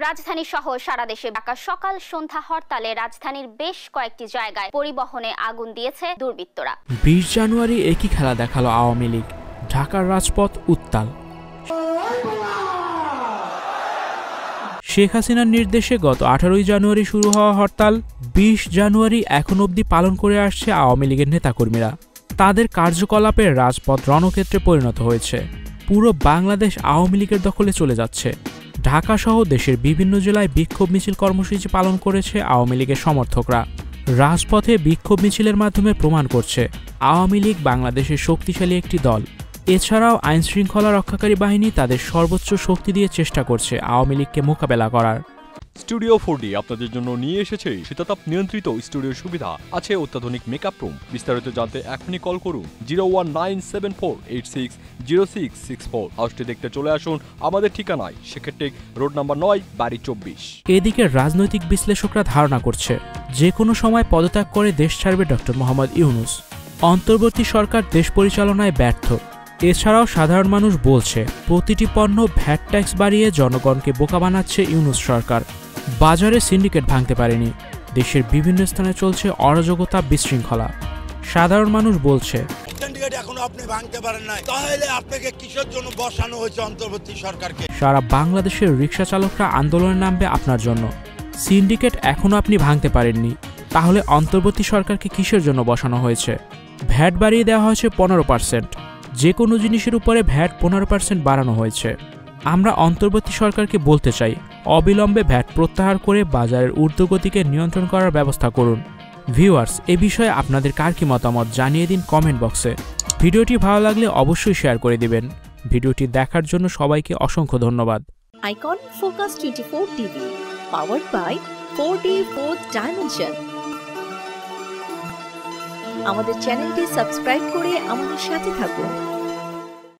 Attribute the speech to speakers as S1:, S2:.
S1: রাজধানী সহ সারা দেশে ডাকা সকাল সন্ধ্যা হরতালে রাজধানীর বেশ কয়েকটি জায়গায় পরিবহনে আগুন দিয়েছে দুর্বৃত্তরা।
S2: 20 জানুয়ারি একই খেলা দেখালো আওয়ামী লীগ, ঢাকার রাজপথ উত্তাল। শেখ হাসিনার নির্দেশে গত 18 জানুয়ারি শুরু হওয়া হরতাল 20 জানুয়ারি এখন অবধি পালন করে আসছে আওয়ামী লীগের নেতাকর্মীরা। তাদের কার্যকলাপের রাজপথ রণক্ষেত্রে পরিণত হয়েছে। পুরো বাংলাদেশ আওয়ামী লীগের দখলে চলে যাচ্ছে। ঢাকা সহ দেশের বিভিন্ন জেলায় বিক্ষোভ মিছিল কর্মসূচি পালন করেছে আওয়ামী লীগের সমর্থকরা। রাজপথে বিক্ষোভ মিছিলের মাধ্যমে প্রমাণ করছে আওয়ামী লীগ বাংলাদেশের শক্তিশালী একটি দল। এছাড়াও আইনশৃঙ্খলা রক্ষাকারী বাহিনী তাদের সর্বোচ্চ শক্তি দিয়ে চেষ্টা করছে আওয়ামী লীগকে মোকাবেলা করার।
S3: স্টুডিও 4D আপনাদের জন্য নিয়ে এসেছে শীতাতাপ নিয়ন্ত্রিত স্টুডিও সুবিধা, আছে অত্যাধুনিক মেকআপ রুম। বিস্তারিত জানতে এখনই কল করুন 01974860664। হাউসটি দেখতে চলে আসুন আমাদের ঠিকানায় সেক্ষেত্রে রোড নাম্বার 9 বাড়ি 24।
S2: এদিকে রাজনৈতিক বিশ্লেষকরা ধারণা করছে যে কোনো সময় পদত্যাগ করে দেশ ছাড়বে ডক্টর মোহাম্মদ ইউনূস। অন্তর্বর্তী সরকার দেশ পরিচালনায় ব্যর্থ। এছাড়াও সাধারণ মানুষ বলছে প্রতিটি পণ্য ভ্যাট ট্যাক্স বাড়িয়ে জনগণকে বোকা বানাচ্ছে ইউনূস সরকার। বাজারে সিন্ডিকেট ভাঙতে পারেনি। দেশের বিভিন্ন স্থানে চলছে অরাজকতা, বিশৃঙ্খলা। সাধারণ মানুষ বলছে সারা বাংলাদেশের রিকশা চালকরা আন্দোলনে নামবে আপনার জন্য। সিন্ডিকেট এখনো আপনি ভাঙতে পারেননি, তাহলে অন্তর্বর্তী সরকারকে কিসের জন্য বসানো হয়েছে? ভ্যাট বাড়িয়ে দেওয়া হয়েছে 15%। যে কোনো জিনিসের উপরে ভ্যাট 15% বাড়ানো হয়েছে। আমরা অন্তর্বর্তী সরকারকে বলতে চাই অবিলম্বে ভ্যাট প্রত্যাহার করে বাজারের ঊর্ধ্বগতিকে নিয়ন্ত্রণ করার ব্যবস্থা করুন। ভিউয়ার্স, এ বিষয়ে আপনাদের কার কি মতামত জানিয়ে দিন কমেন্ট বক্সে। ভিডিওটি ভালো লাগলে অবশ্যই শেয়ার করে দিবেন। ভিডিওটি দেখার জন্য সবাইকে অসংখ্য ধন্যবাদ।
S4: Icon Focus 24 TV, powered by 4D Fourth Dimension। আমাদের চ্যানেলটি সাবস্ক্রাইব করে আমাদের সাথে থাকুন।